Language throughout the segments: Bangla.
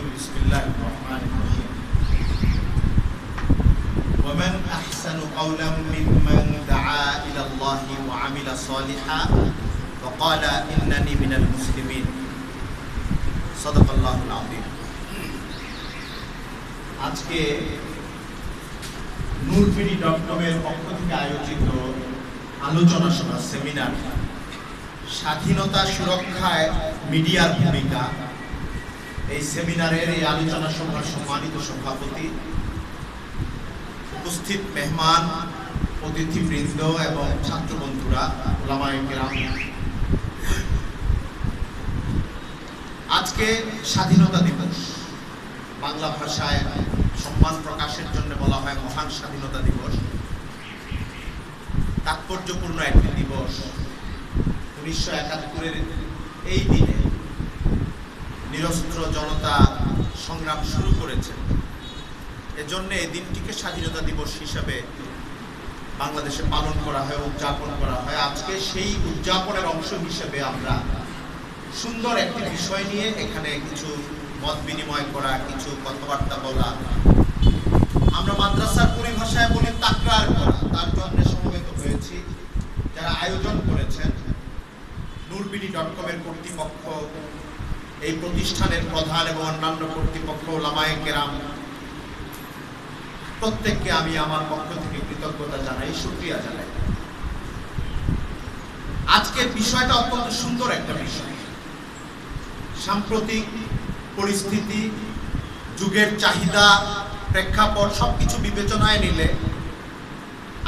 الرجيم بسم الله الرحمن الرحيم ومن أحسن قولا ممن دعا إلى الله وعمل صالحا وقال إنني من المسلمين صدق الله العظيم আজকে নূরবিডি.com এর পক্ষ থেকে আয়োজিত আলোচনা সভা সেমিনার স্বাধীনতা সুরক্ষায় মিডিয়ার ভূমিকা। এই সেমিনারের এই আলোচনা সভার সম্মানিত সভাপতি, উপস্থিত মেহমান, অতিথিবৃন্দ এবং ছাত্র বন্ধুরা, উলামায়ে কেরাম, আজকে স্বাধীনতা দিবস। বাংলা ভাষায় সম্মান প্রকাশের জন্য বলা হয় মহান স্বাধীনতা দিবস। তাৎপর্যপূর্ণ একটি দিবস। 1971-এর এই দিনে নিরস্ত্র জনতা সংগ্রাম শুরু করেছে। এজন্য এই দিনটিকে স্বাধীনতা দিবস হিসাবে বাংলাদেশে পালন করা হয়, উদযাপন করা হয়। আজকে সেই উদযাপনের অংশ হিসেবে আমরা সুন্দর একটি বিষয় নিয়ে এখানে কিছু মত বিনিময় করা, কিছু কথাবার্তা বলা, আমরা মাদ্রাসার পরিভাষায় বলি তাকরার করা, তার জন্য সমবেত হয়েছি। যারা আয়োজন করেছেন, নূরবিডি.com এর কর্তৃপক্ষ, এই প্রতিষ্ঠানের প্রধান এবং অন্যান্য কর্তৃপক্ষ, উলামায়ে কেরাম, প্রত্যেককে আমি আমার পক্ষ থেকে কৃতজ্ঞতা জানাই, শুকরিয়া জানাই। আজকের বিষয়টা অত্যন্ত সুন্দর একটা বিষয়। সাম্প্রতিক পরিস্থিতি, যুগের চাহিদা, প্রেক্ষাপট সবকিছু বিবেচনায় নিলে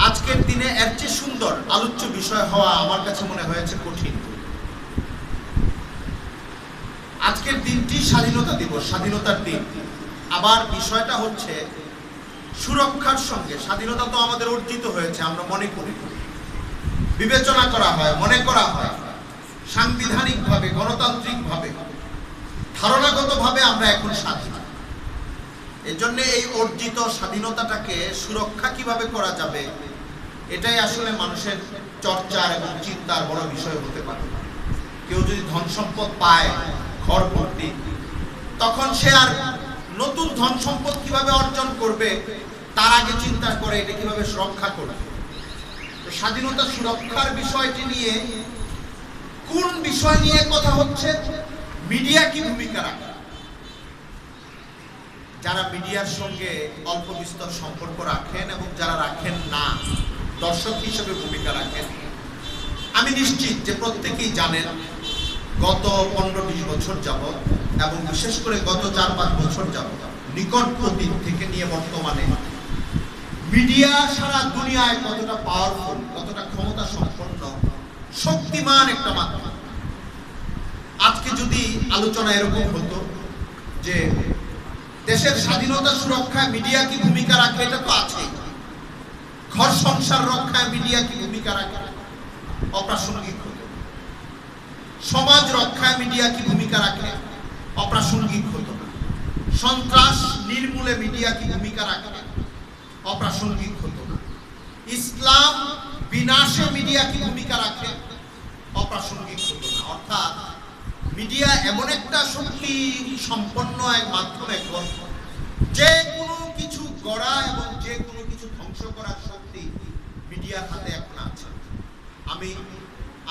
আজকের দিনে এর চেয়ে সুন্দর আলোচ্য বিষয় হওয়া আমার কাছে মনে হয়েছে কঠিন। আজকের দিনটি স্বাধীনতা দিবস, স্বাধীনতার দিন। আবার বিষয়টা হচ্ছে সুরক্ষার সঙ্গে। স্বাধীনতা তো আমাদের অর্জিত হয়েছে, আমরা মনে করি, বিবেচনা করা হয়, মনে করা হয় সাংবিধানিকভাবে, গণতান্ত্রিকভাবে, ধারণাগতভাবে আমরা এখন স্বাধীন। এই জন্য এই অর্জিত স্বাধীনতাটাকে সুরক্ষা কিভাবে করা যাবে, এটাই আসলে মানুষের চর্চার এবং চিন্তার বড় বিষয় হতে পারে। কেউ যদি ধন সম্পদ পায় ঘর ভর্তি, তখন সে আর নতুন ধন সম্পদ কিভাবে অর্জন করবে তার আগে চিন্তা করে এটা কিভাবে সুরক্ষা করবে। তো স্বাধীনতা সুরক্ষার বিষয়টি নিয়ে কোন বিষয় নিয়ে কথা হচ্ছে? মিডিয়া কি ভূমিকা রাখে? যারা মিডিয়ার সঙ্গে অল্প বিস্তর সম্পর্ক রাখেন এবং যারা রাখেন না, দর্শক হিসেবে ভূমিকা রাখেন, আমি নিশ্চিত যে প্রত্যেকেই জানেন গত 15-20 বছর যাবৎ এবং বিশেষ করে গত 4-5 বছর যাবৎ, নিকট অতীত থেকে নিয়ে বর্তমানে মিডিয়া সারা দুনিয়ায় কতটা পাওয়ারফুল, কতটা ক্ষমতা সম্পন্ন, শক্তিমান একটা মাধ্যম। আজকে যদি আলোচনা এরকম হতো যে দেশের স্বাধীনতা সুরক্ষায় মিডিয়া কি ভূমিকা রাখে, এটা তো আছেই। ঘর সংসার রক্ষায় মিডিয়া কি ভূমিকা রাখে, অপ্রাসঙ্গিক হতো। সমাজ রক্ষায় মিডিয়া কি ভূমিকা রাখে, অপ্রাসঙ্গিক হতো। সন্ত্রাস নির্মূলে মিডিয়া কি ভূমিকা রাখে, অপ্রাসঙ্গিক হতো। ইসলাম বিনাশে মিডিয়া কি ভূমিকা রাখে, অপ্রাসঙ্গিক হতো না। অর্থাৎ মিডিয়া এমন একটা শক্তি সম্পন্ন এক মাধ্যম, এখন যে কোনো কিছু গড়া এবং যে কোনো কিছু ধ্বংস করার শক্তি মিডিয়ার হাতে এখন আছে। আমি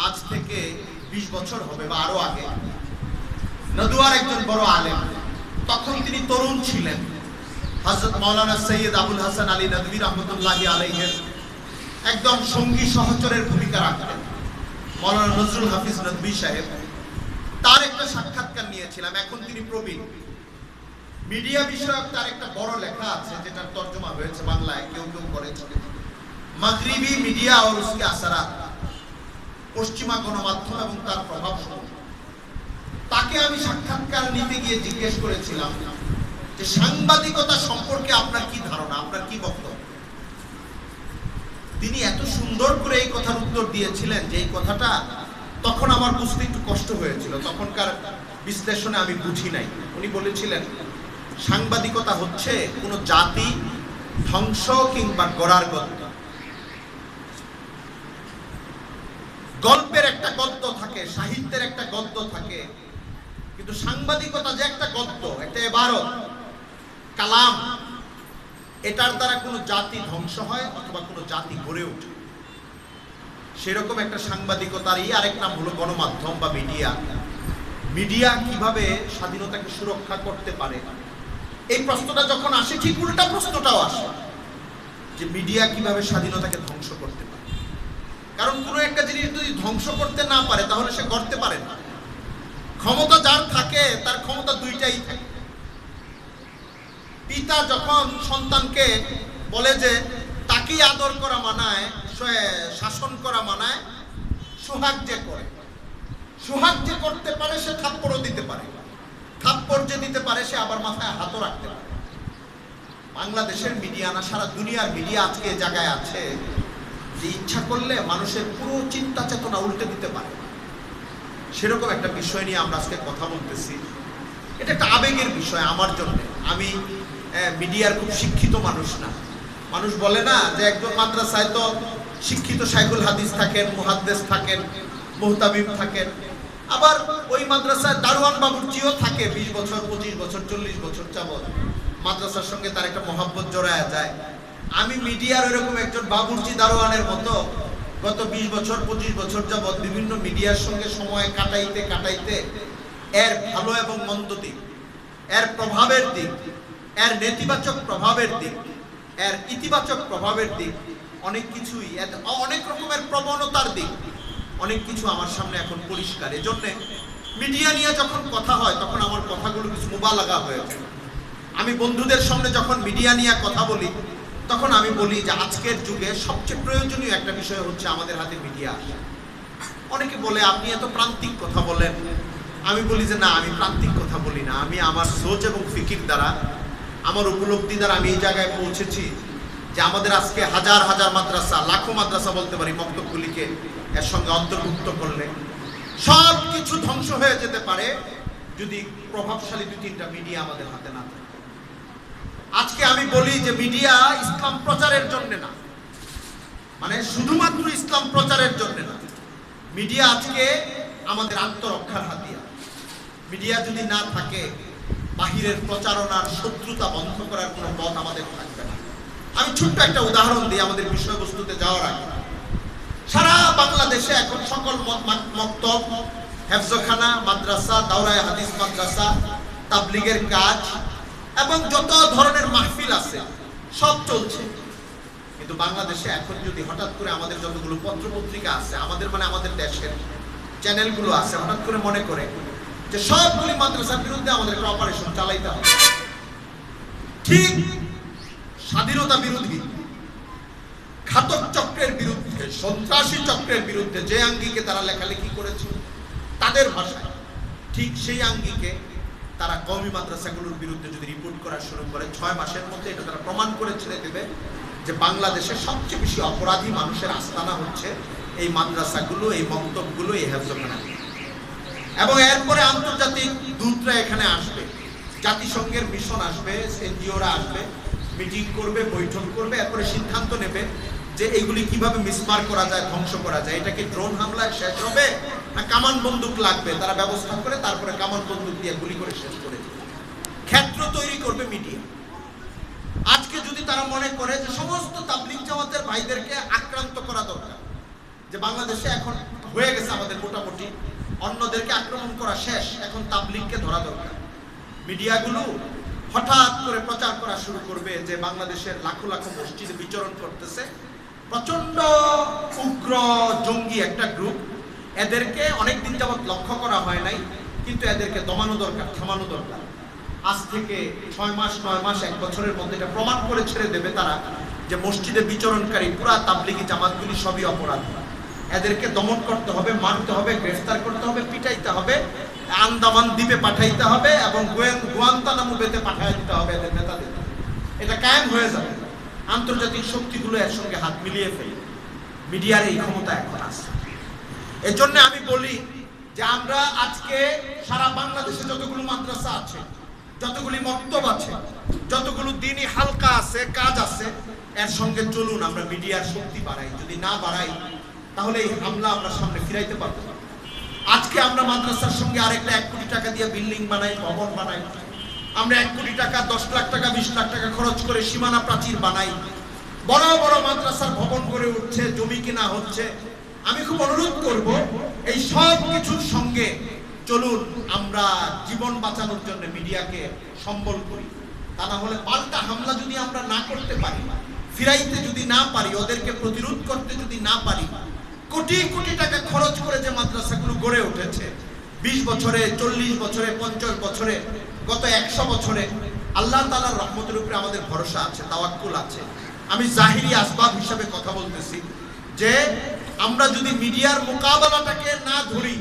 আজ থেকে 20 বছর হবে বা আরো আগে, নদুয়ার একজন বড় আলেম, তখন তিনি তরুণ ছিলেন, হযরত মাওলানা সৈয়দ আবুল হাসান আলী নদভী রহমতুল্লাহি আলাইহির একদম সঙ্গী সহচরের ভূমিকা রাখতেন। মাওলানা নজরুল হাফিজ নদভী সাহেব, তার একটা সাক্ষাৎকার নিয়েছিলাম। এখন তিনি প্রবীণ। মিডিয়া বিষয়ক তার একটা বড় লেখা আছে, যেটার তর্জমা হয়েছে বাংলায়, কেউ কেউ করেছে, মাগরিবি মিডিয়া আর উসকে আসরাত, পশ্চিমা গণমাধ্যম এবং তার প্রভাব। তাকে আমি সাক্ষাৎকার নিতে গিয়ে জিজ্ঞেস করেছিলাম যে সাংবাদিকতা সম্পর্কে আপনার কি ধারণা, আপনার কি বক্তব্য? তিনি এত সুন্দর করে এই কথার উত্তর দিয়েছিলেন যে এই কথাটা তখন আমার বুঝতে একটু কষ্ট হয়েছিল, তখনকার বিশ্লেষণে আমি বুঝি নাই। উনি বলেছিলেন সাংবাদিকতা হচ্ছে কোনো জাতি ধ্বংস কিংবা গড়ার গল্প। গল্পের একটা গদ্য থাকে, সাহিত্যের একটা গদ্য থাকে, কিন্তু সাংবাদিকতা যে একটা গদ্য, একটা ইবারত, কালাম, এটার দ্বারা কোনো জাতি ধ্বংস হয় অথবা কোনো জাতি গড়ে ওঠে, সেরকম একটা সাংবাদিকতারই আরেক নাম হলো গণমাধ্যম বা মিডিয়া। মিডিয়া কিভাবে স্বাধীনতাকে সুরক্ষা করতে পারে, এই প্রশ্নটা যখন আসে, ঠিক উল্টা প্রশ্নটাও আসে যে মিডিয়া কিভাবে স্বাধীনতাকে ধ্বংস করতে পারে। কারণ কোনো একটা জিনিস যদি ধ্বংস করতে না পারে তাহলে সে করতে পারে না। ক্ষমতা যার থাকে তার ক্ষমতা দুইটাই থাকে। পিতা যখন সন্তানকে বলে যে তাকেই আদর করা মানায়, শাসন করা মানায়, সোহাগ যে করে, সোহাগ যে করতে পারে সে থাপ্পড়ও দিতে পারে, থাপ্পড় যে দিতে পারে সে আবার মাথায় হাতও রাখতে পারে। বাংলাদেশের মিডিয়া না সারা দুনিয়ার মিডিয়া আজকে এই জায়গায় আছে যে ইচ্ছা করলে মানুষের পুরো চিন্তা চেতনা উল্টে দিতে পারে। সেরকম একটা বিষয় নিয়ে আমরা আজকে কথা বলতেছি। এটা একটা আবেগের বিষয় আমার জন্য। আমি মিডিয়ার খুব শিক্ষিত মানুষ না। মানুষ বলে না যে একজন মাদ্রাসায় তো শিক্ষিত শাইখুল হাদিস থাকেন, মুহাদ্দিস থাকেন, মুহতামিম থাকেন, আবার ওই মাদ্রাসায় দারোয়ান বাবুর্চিও থাকে 20 বছর 25 বছর 40 বছর যাবত। মাদ্রাসার সঙ্গে তার একটা মহাব্বত জড়ায়া যায়। আমি মিডিয়ার এরকম একজন বাবুর্চি দারোয়ানের মতো গত 20 বছর 25 বছর যাবত বিভিন্ন মিডিয়ার সঙ্গে সময় কাটাইতে কাটাইতে এর ভালো এবং মন্দ দিক, এর প্রভাবের দিক, এর নেতিবাচক প্রভাবের দিক, এর ইতিবাচক প্রভাবের দিক, অনেক কিছুই, অনেক রকমের প্রবণতার দিক, অনেক কিছু আমার সামনে এখন পরিষ্কার। এজন্য মিডিয়া নিয়ে যখন কথা হয় তখন আমার কথাগুলো কিছু মুবালাগা হয়েছে। আমি বন্ধুদের সামনে যখন মিডিয়া নিয়ে কথা বলি তখন আমি বলি যে আজকের যুগে সবচেয়ে প্রয়োজনীয় একটা বিষয় হচ্ছে আমাদের হাতে মিডিয়া। অনেকে বলে আপনি এত প্রান্তিক কথা বলেন। আমি বলি যে না, আমি প্রান্তিক কথা বলি না। আমি আমার সোচ এবং ফিকির দ্বারা, আমার উপলব্ধি দ্বারা আমি এই জায়গায় পৌঁছেছি যে আমাদের আজকে হাজার হাজার মাদ্রাসা, লাখো মাদ্রাসা বলতে পারি, মক্তবগুলিকে এর সঙ্গে অন্তর্ভুক্ত করলে সব কিছু ধ্বংস হয়ে যেতে পারে যদি প্রভাবশালী 2-3টা মিডিয়া আমাদের হাতে না থাকে। আজকে আমি বলি যে মিডিয়া ইসলাম প্রচারের জন্য না, মানে শুধুমাত্র ইসলাম প্রচারের জন্য না। মিডিয়া আজকে আমাদের আত্মরক্ষার হাতিয়ার। মিডিয়া যদি না থাকে বাহিরের প্রচারণার শত্রুতা বন্ধ করার কোনো পথ আমাদের থাকবে না। আমি ছোট্ট একটা উদাহরণ দিই আমাদের বিষয়বস্তুতে যাওয়ার আগে। সারা বাংলাদেশে এখন সকল মক্তব, হেফজখানা, মাদ্রাসা, দাওরায়ে হাদিস মাদ্রাসা, তাবলীগের কাজ এবং যত ধরনের মাহফিল আছে সব চলছে। কিন্তু বাংলাদেশে এখন যদি হঠাৎ করে আমাদের যতগুলো পত্র পত্রিকা আছে, আমাদের মানে আমাদের দেশের চ্যানেলগুলো আছে, হঠাৎ করে মনে করে যে সবগুলি মাদ্রাসার বিরুদ্ধে আমাদের একটা অপারেশন চালাইতে হবে, ঠিক স্বাধীনতা বিরোধী, ঘাতক চক্রের বিরুদ্ধে, সন্ত্রাসী চক্রের বিরুদ্ধে যে আঙ্গিকে তারা লেখালেখি করেছে তাদের ভাষায়, ঠিক সেই আঙ্গিকে তারা কওমি মাদ্রাসাগুলোর বিরুদ্ধে যদি রিপোর্ট করা শুরু করে 6 মাসের মধ্যে এটা তারা প্রমাণ করে ছেড়ে দেবে যে বাংলাদেশের সবচেয়ে বেশি অপরাধী মানুষের আস্তানা হচ্ছে এই মাদ্রাসাগুলো, এই মক্তবগুলো, এই হেফজখানা। এবং এরপরে আন্তর্জাতিক দূতরা এখানে আসবে, জাতিসংঘের মিশন আসবে, এনজিওরা আসবে, মিটিং করবে, বৈঠক করবে, এরপরে সিদ্ধান্ত নেবে যে এইগুলি কিভাবে মিসমার করা যায়, ধ্বংস করা যায়। এটা কি ড্রোন হামলায় শেষ হবে না কামান বন্দুক লাগবে? তারা ব্যবস্থা করে তারপরে কামান বন্দুক দিয়ে গুলি করে শেষ করে দেবে। ক্ষেত্র তৈরি করবে মিডিয়া। আজকে যদি তারা মনে করে যে সমস্ত তাবলীগ জামাতের ভাইদেরকে আক্রান্ত করা দরকার, যে বাংলাদেশে এখন হয়ে গেছে আমাদের মোটামুটি, অন্যদেরকে আক্রমণ করা শেষ, এখন তাবলীগকে ধরা দরকার, মিডিয়াগুলো হঠাৎ করে প্রচার করা শুরু করবে যে বাংলাদেশের লাখো লাখো মসজিদে বিচরণ করতেছে প্রচন্ড উগ্র জঙ্গি একটা গ্রুপ, এদেরকে অনেকদিন যাবৎ লক্ষ্য করা হয় নাই, কিন্তু এদেরকে দমানো দরকার, থামানো দরকার। আজ থেকে 6 মাস 9 মাস 1 বছরের মধ্যে এটা প্রমাণ করে ছেড়ে দেবে তারা যে মসজিদে বিচরণকারী পুরা তাবলীগী জামাতগুলি সবই অপরাধী। এদেরকে দমন করতে হবে, মারতে হবে, গ্রেফতার করতে হবে, পিটাইতে হবে, আন্দামান দ্বীপে পাঠাইতে হবে এবং গুয়ান্তানামো বেতে পাঠিয়ে দিতে হবে এদের নেতাদের। এটা কায়েম হয়ে যাবে। আন্তর্জাতিক শক্তিগুলো এর সঙ্গে হাত মিলিয়ে ফেলে। মিডিয়ার এই ক্ষমতা এখন আছে। এর জন্য আমি বলি যে আমরা আজকে সারা বাংলাদেশে যতগুলো মাদ্রাসা আছে, যতগুলি মক্তব আছে, যতগুলো দ্বীনি হালকা আছে, কাজ আছে, এর সঙ্গে চলুন আমরা মিডিয়ার শক্তি বাড়াই। যদি না বাড়াই তাহলে এই হামলা আমরা সামনে ফিরাইতে পারবো না। আজকে আমরা মাদ্রাসার সঙ্গে আরেকটা 1 কোটি টাকা দিয়ে বিল্ডিং বানাই, ভবন বানাই। আমরা 1 কোটি টাকা, 10 লাখ টাকা, 20 লাখ টাকা খরচ করে সীমানা প্রাচীর বানাই। বড় বড় মাদ্রাসার ভবন গড়ে উঠছে, জমি কেনা হচ্ছে। আমি খুব অনুরোধ করব, এই সব কিছুর সঙ্গে চলুন আমরা জীবন বাঁচানোর জন্য মিডিয়াকে সম্বল করি। তা না হলে পাল্টা হামলা যদি আমরা না করতে পারি, ফিরাইতে যদি না পারি, ওদেরকে প্রতিরোধ করতে যদি না পারি, কোটি কোটি টাকা খরচ করে যে মাদ্রাসাগুলো গড়ে উঠেছে 20 বছরে, 40 বছরে, 50 বছরে, গত 100 বছরে, আল্লাহ তাআলার রহমতের উপরে আমাদের ভরসা আছে, তাওয়াক্কুল আছে। আমি জাহিরি আসবাব হিসাবে কথা বলতেছি যে আমরা যদি মিডিয়ার মোকাবেলাটাকে না ধরি,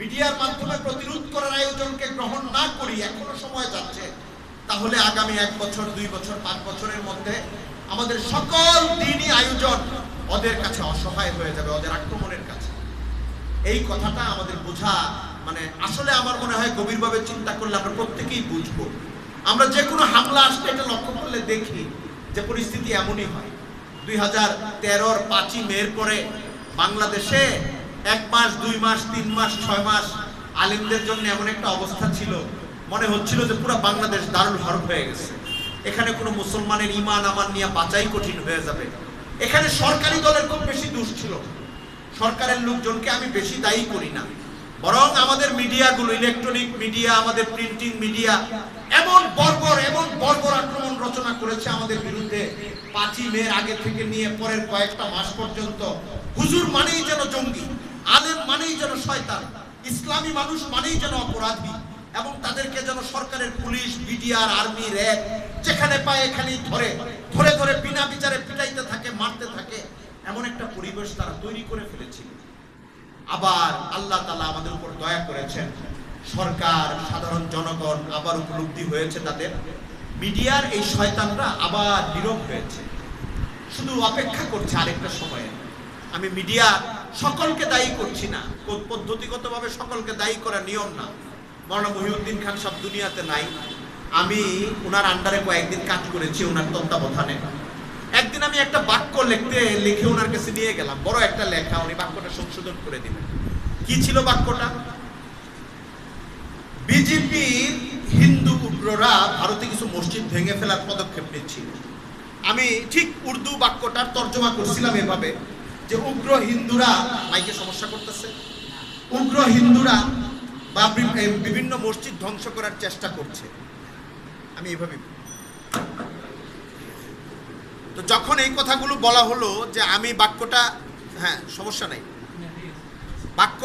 মিডিয়ার মাধ্যমে প্রতিরোধ করার আয়োজনকে গ্রহণ না করি, এখনো সময় যাচ্ছে, তাহলে আগামী 1 বছর, 2 বছর, 5 বছরের মধ্যে আমাদের সকল দ্বীনি আয়োজন ওদের কাছে অসহায় হয়ে যাবে, ওদের আক্রমণের কাছে। এই কথাটা আমাদের বোঝা, মানে আসলে আমার মনে হয় গভীরভাবে চিন্তা করলে আমরা প্রত্যেকেই বুঝবো। আমরা যে কোনো হামলা আসলে এটা লক্ষ্য করলে দেখি যে পরিস্থিতি এমনই হয়। 2013-র 5ই মের পরে বাংলাদেশে 1 মাস, 2 মাস, 3 মাস, 6 মাস আলেমদের জন্য এমন একটা অবস্থা ছিল, মনে হচ্ছিল যে পুরো বাংলাদেশ দারুল হরব হয়ে গেছে। এখানে কোনো মুসলমানের ঈমান আমান নিয়ে বাঁচাই কঠিন হয়ে যাবে। এখানে সরকারি দলের খুব বেশি দোষ ছিল। সরকারের লোকজনকে আমি বেশি দায়ী করি না, বরং আমাদের মিডিয়াগুলো, ইলেকট্রনিক মিডিয়া, আমাদের প্রিন্টিং মিডিয়া এমন বর্বর আক্রমণ রচনা করেছে আমাদের বিরুদ্ধে। 5ই মের আগে থেকে নিয়ে পরের কয়েকটা মাস পর্যন্ত হুজুর মানেই যেন জঙ্গি, আলেম মানেই যেন শয়তান, ইসলামী মানুষ মানেই যেন অপরাধী, এবং তাদেরকে যেন সরকারের পুলিশ, বিডিআর, আর্মি, র্যাব যেখানে পায় এখানেই ধরে ধরে বিনা বিচারে পিটাইতে থাকে, মারতে থাকে, এমন একটা পরিবেশ তারা তৈরি করে ফেলেছিল। আবার আল্লাহ তাআলা আমাদের উপর দয়া করেছেন, সরকার, সাধারণ জনগণ আবার উপলব্ধি হয়েছে তাদের, মিডিয়ার এই শয়তানরা আবার নীরব হয়েছে, শুধু অপেক্ষা করছে আরেকটা সময়ে। আমি মিডিয়া সকলকে দায়ী করছি না, পদ্ধতিগতভাবে সকলকে দায়ী করা নিয়ম না। মাওলানা মহিউদ্দিন খান সাহেব দুনিয়াতে নাই, আমি ওনার আন্ডারে কয়েকদিন কাজ করেছি, ওনার তত্ত্বাবধানে। একদিন আমি একটা বাক্য লিখে ওনার কাছে নিয়ে গেলাম, বড় একটা লেখা, উনি বাক্যটা সংশোধন করে দিলেন। কি ছিল বাক্যটা? বিজেপির হিন্দু উগ্ররা ভারতে কিছু মসজিদ ভেঙে ফেলার পদক্ষেপ নিচ্ছিল। আমি ঠিক উর্দু বাক্যটার তর্জমা করছিলাম এভাবে যে উগ্র হিন্দুরা, মাইকে সমস্যা করতেছে, উগ্র হিন্দুরা বা বিভিন্ন মসজিদ ধ্বংস করার চেষ্টা করছে। আমি এইভাবে, তো যখন এই কথাগুলো বলা হলো যে আমি বাক্যটা, হ্যাঁ সমস্যা নাই, বাক্য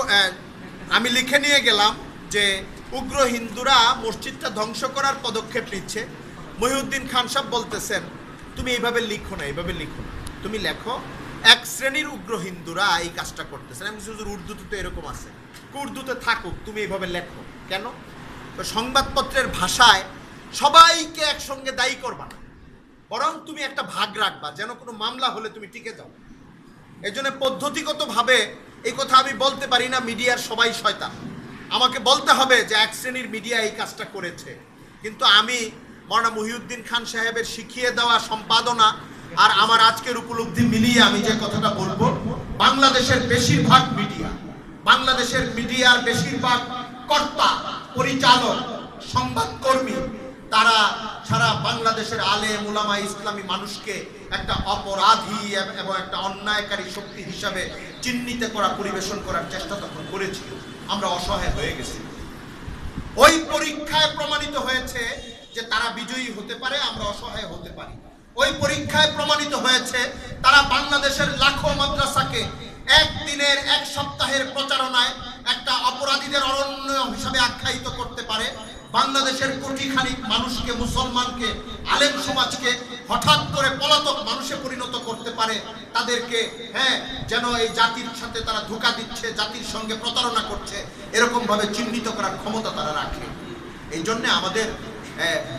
আমি লিখে নিয়ে গেলাম যে উগ্র হিন্দুরা মসজিদটা ধ্বংস করার পদক্ষেপ নিচ্ছে। মহিউদ্দিন খান সাহেব বলতেছেন তুমি এইভাবে লিখো না, এইভাবে লিখো না, তুমি লেখো এক শ্রেণীর উগ্র হিন্দুরা এই কাজটা করতেছেন। আমি উর্দুতে তো এরকম আছে, উর্দুতে থাকুক, তুমি এইভাবে লেখো। কেন? তো সংবাদপত্রের ভাষায় সবাইকে একসঙ্গে দায়ী করবা না, বরং তুমি একটা ভাগ রাখবা, যেন কোনো মামলা হলে তুমি টিকে যাও। এই জন্য পদ্ধতিগতভাবে এই কথা আমি বলতে পারি না মিডিয়ার সবাই শয়তান, আমাকে বলতে হবে যে এক শ্রেণীর মিডিয়া এই কাজটা করেছে। কিন্তু আমি মাওলানা মহিউদ্দিন খান সাহেবের শিখিয়ে দেওয়া সম্পাদনা আর আমার আজকের উপলব্ধি মিলিয়ে আমি যে কথাটা বলবো, বাংলাদেশের বেশিরভাগ মিডিয়া, বাংলাদেশের মিডিয়ার বেশিরভাগ কর্তা, পরিচালক, সংবাদকর্মী, তারা সারা বাংলাদেশের আলেম, উলামা, ইসলামী মানুষকে একটা অপরাধী এবং একটা অন্যায়কারী শক্তি হিসাবে চিহ্নিত করা, পরিবেশন করার চেষ্টা তখন করেছিল। আমরা অসহায় হয়ে গেছি। ওই পরীক্ষায় প্রমাণিত হয়েছে যে তারা বিজয়ী হতে পারে, আমরা অসহায় হতে পারি। ওই পরীক্ষায় প্রমাণিত হয়েছে তারা বাংলাদেশের লাখো মাদ্রাসাকে একদিনের, এক সপ্তাহের প্রচারণায় একটা অপরাধীদের অরণ্য হিসাবে আখ্যায়িত করতে পারে। বাংলাদেশের কোটি খানিক মানুষকে, মুসলমানকে, আলেম সমাজকে হঠাৎ করে পলাতক মানুষে পরিণত করতে পারে। তাদেরকে যেন এই জাতির সাথে তারা ধোঁকা দিচ্ছে, জাতির সঙ্গে প্রতারণা করছে, এরকম ভাবে চিহ্নিত করার ক্ষমতা তারা রাখে। এই জন্য আমাদের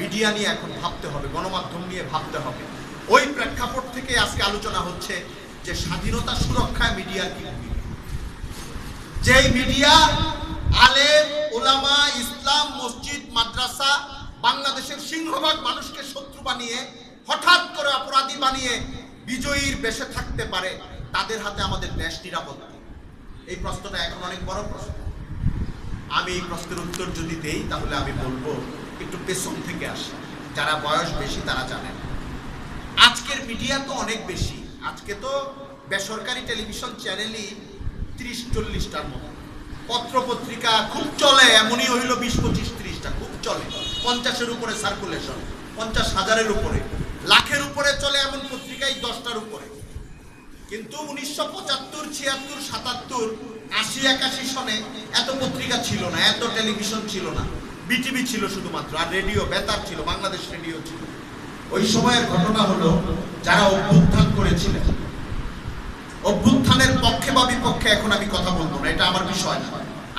মিডিয়া নিয়ে এখন ভাবতে হবে, গণমাধ্যম নিয়ে ভাবতে হবে। ওই প্রেক্ষাপট থেকে আজকে আলোচনা হচ্ছে যে স্বাধীনতা সুরক্ষায় মিডিয়ার কি ভূমিকা। যে মিডিয়া আলেম, উলামা, ইসলাম, মসজিদ, মাদ্রাসা, বাংলাদেশের সিংহভাগ মানুষকে শত্রু বানিয়ে, হঠাৎ করে অপরাধী বানিয়ে বিজয়ীর বেশে থাকতে পারে, তাদের হাতে আমাদের দেশ নিরাপদ। এই প্রশ্নটা এখন অনেক বড় প্রশ্ন। আমি এই প্রশ্নের উত্তর যদি দেই তাহলে আমি বলবো একটু পেছন থেকে আসে, যারা বয়স বেশি তারা জানেন। আজকের মিডিয়া তো অনেক বেশি, আজকে তো বেসরকারি টেলিভিশন চ্যানেলই 30-40টার মতো, পত্র পত্রিকা খুব চলে, এমনই হইল 20-25-30টা খুব চলে, 50-এর উপরে সার্কুলেশন, 50,000-এর উপরে, লাখের উপরে চলে এমন পত্রিকাই 10টার উপরে। কিন্তু 1975, 76, 77, 80, 81 সনে এত পত্রিকা ছিল না, এত টেলিভিশন ছিল না, বিটিভি ছিল শুধুমাত্র, আর রেডিও বেতার ছিল, বাংলাদেশ রেডিও ছিল। ওই সময়ের ঘটনা হলো, যারা অভ্যুত্থান করেছিলেন, অভ্যুত্থানের পক্ষে বা বিপক্ষে এখন আমি কথা বলবো না, এটা আমার বিষয় না,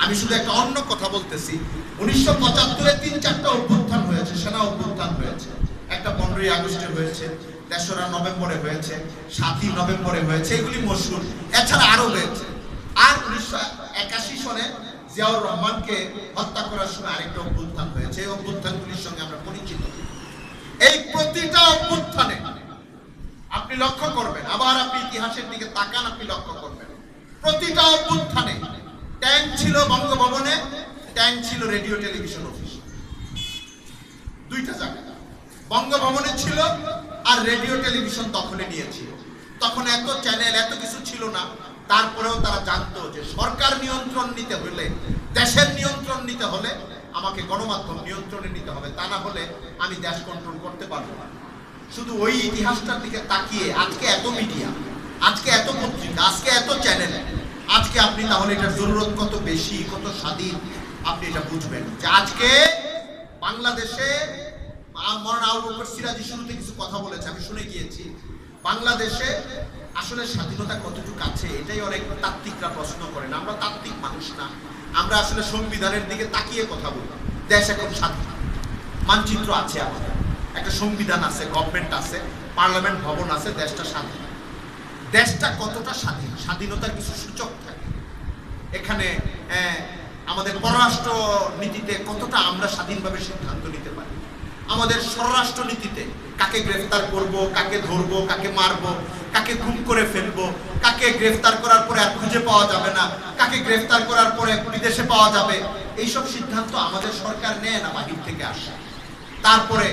আমি শুধু একটা অন্য কথা বলতেছি। 1975-এ 3-4টা অভ্যুত্থান হয়েছে, সেনা অভ্যুত্থান হয়েছে, একটা 15ই আগস্টে হয়েছে, 3রা নভেম্বরে হয়েছে, 7ই নভেম্বরে হয়েছে, এগুলি মশহুর, এছাড়া আরো হয়েছে। আর 1981 সনে জিয়াউর রহমানকে হত্যা করার সময় আরেকটা অভ্যুত্থান হয়েছে, এই অভ্যুত্থানগুলির সঙ্গে আমরা পরিচিত। এই প্রতিটা অভ্যুত্থানে আপনি লক্ষ্য করবেন, আবার আপনি ইতিহাসের দিকে তাকান, আপনি লক্ষ্য করবেন প্রতিটা অভ্যুত্থানে ট্যাঙ্ক ছিল বঙ্গভবনে, ট্যাঙ্ক ছিল রেডিও টেলিভিশন অফিস, দুইটা জায়গা বঙ্গভবনে ছিল, আর রেডিও টেলিভিশন দখলে নিয়েছিল। তখন এত চ্যানেল এত কিছু ছিল না, তারপরেও তারা জানতো যে সরকার নিয়ন্ত্রণ নিতে হলে, দেশের নিয়ন্ত্রণ নিতে হলে আমাকে গণমাধ্যম নিয়ন্ত্রণে নিতে হবে, তা না হলে আমি দেশ কন্ট্রোল করতে পারবো না। শুধু ওই ইতিহাসটার দিকে তাকিয়ে আজকে এত মিডিয়া, আজকে এত পত্রিকা, আজকে এত চ্যানেল, আজকে আপনি তাহলে এটার জরুরত কত বেশি, কত স্বাধীন, আপনি এটা বুঝবেন যে আজকে বাংলাদেশে মওলানা আবু বকর সিরাজি শুরুতে কিছু কথা বলেছে, আমি শুনে গিয়েছি। বাংলাদেশে আসলে স্বাধীনতা কতটুকু আছে, এটাই অনেক তাত্ত্বিকরা প্রশ্ন করেন। আমরা তাত্ত্বিক মানুষ না, আমরা আসলে সংবিধানের দিকে তাকিয়ে কথা বলি। দেশ এখন স্বাধীন, মানচিত্র আছে, আমাদের একটা সংবিধান আছে, গভর্নমেন্ট আছে, পার্লামেন্ট ভবন আছে, দেশটা স্বাধীন। দেশটা কতটা স্বাধীন, স্বাধীনতার কিছু সূচক থাকে এখানে। আমাদের পররাষ্ট্র নীতিতে কতটা আমরা স্বাধীনভাবে সিদ্ধান্ত নিতে পারি, আমাদের স্বরাষ্ট্র নীতিতে কাকে গ্রেফতার করব, কাকে ধরবো, কাকে মারবো, কাকে গুম করে ফেলবো, কাকে গ্রেফতার করার পরে আর খুঁজে পাওয়া যাবে না, কাকে গ্রেফতার করার পরে বিদেশে পাওয়া যাবে, এইসব সিদ্ধান্ত আমাদের সরকার নেয় না, বাহির থেকে আসে। তারপরে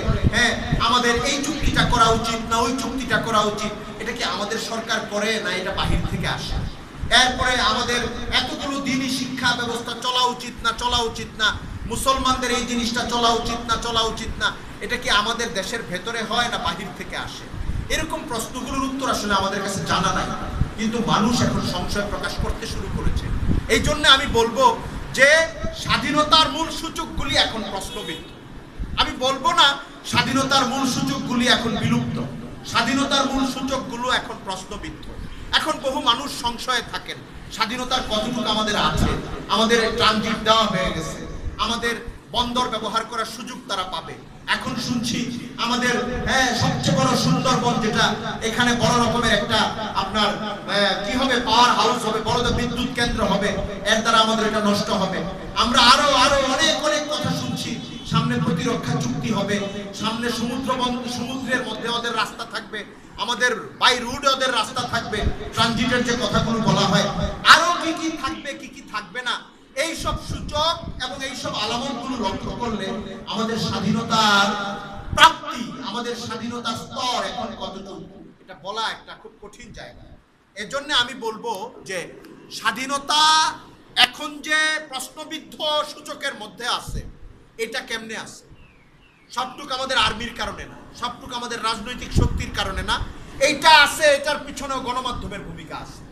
আমাদের এই চুক্তিটা করা উচিত না, ওই চুক্তিটা করা উচিত, এটা কি আমাদের সরকার করে না, এটা বাহির থেকে আসে। এরপরে আমাদের এতগুলো দিনই শিক্ষা ব্যবস্থা চলা উচিত না, চলা উচিত না, মুসলমানদের এই জিনিসটা চলা উচিত না, চলা উচিত না, এটা কি আমাদের দেশের ভেতরে হয় না বাহির থেকে আসে? এরকম প্রশ্নগুলোর উত্তর আসলে আমাদের কাছে জানা নাই, কিন্তু মানুষ এখন সংশয় প্রকাশ করতে শুরু করেছে। এই জন্য আমি বলবো যে স্বাধীনতার মূল সূচকগুলি এখন প্রশ্নবিদ্ধ। আমি বলবো না স্বাধীনতার মূল সূচকগুলি এখন বিলুপ্ত, স্বাধীনতার মূল সূচকগুলো এখন প্রশ্নবিদ্ধ। এখন বহু মানুষ সংশয়ে থাকেন স্বাধীনতার কতটুকু আমাদের আছে। আমাদের ট্রানজিট দেওয়া হয়ে গেছে, আমাদের বন্দর ব্যবহার করার সুযোগ তারা পাবে। এখন শুনছি আমাদের সবচেয়ে বড় সুন্দরবন, যেটা এখানে বড় রকমের একটা আপনার কি হবে, পাওয়ার হাউস হবে, বড় বিদ্যুৎ কেন্দ্র হবে, এর দ্বারা আমাদের এটা নষ্ট হবে। আমরা আরো অনেক অনেক কথা শুনছি, সামনে প্রতিরক্ষা চুক্তি হবে, সামনে সমুদ্রের মধ্যে ওদের রাস্তা থাকবে, আমাদের বাই রুটে ওদের রাস্তা থাকবে, ট্রানজিটের যে কথাগুলো বলা হয়, আরো কি কি থাকবে, কি কি থাকবে না, এই সব সূচক এবং এই সব আলামতগুলো লক্ষ্য করলে আমাদের স্বাধীনতার প্রাপ্তি, আমাদের স্বাধীনতার স্তর এখন কতটুকু, এটা বলা একটা খুব কঠিন জায়গা। এজন্য আমি বলবো যে স্বাধীনতা এখন যে প্রশ্নবিদ্ধ সূচকের মধ্যে আছে, এটা কেমনে আছে? সবটুকু আমাদের আর্মির কারণে না, সবটুকু আমাদের রাজনৈতিক শক্তির কারণে না, এইটা আছে, এটার পিছনেও গণমাধ্যমের ভূমিকা আছে।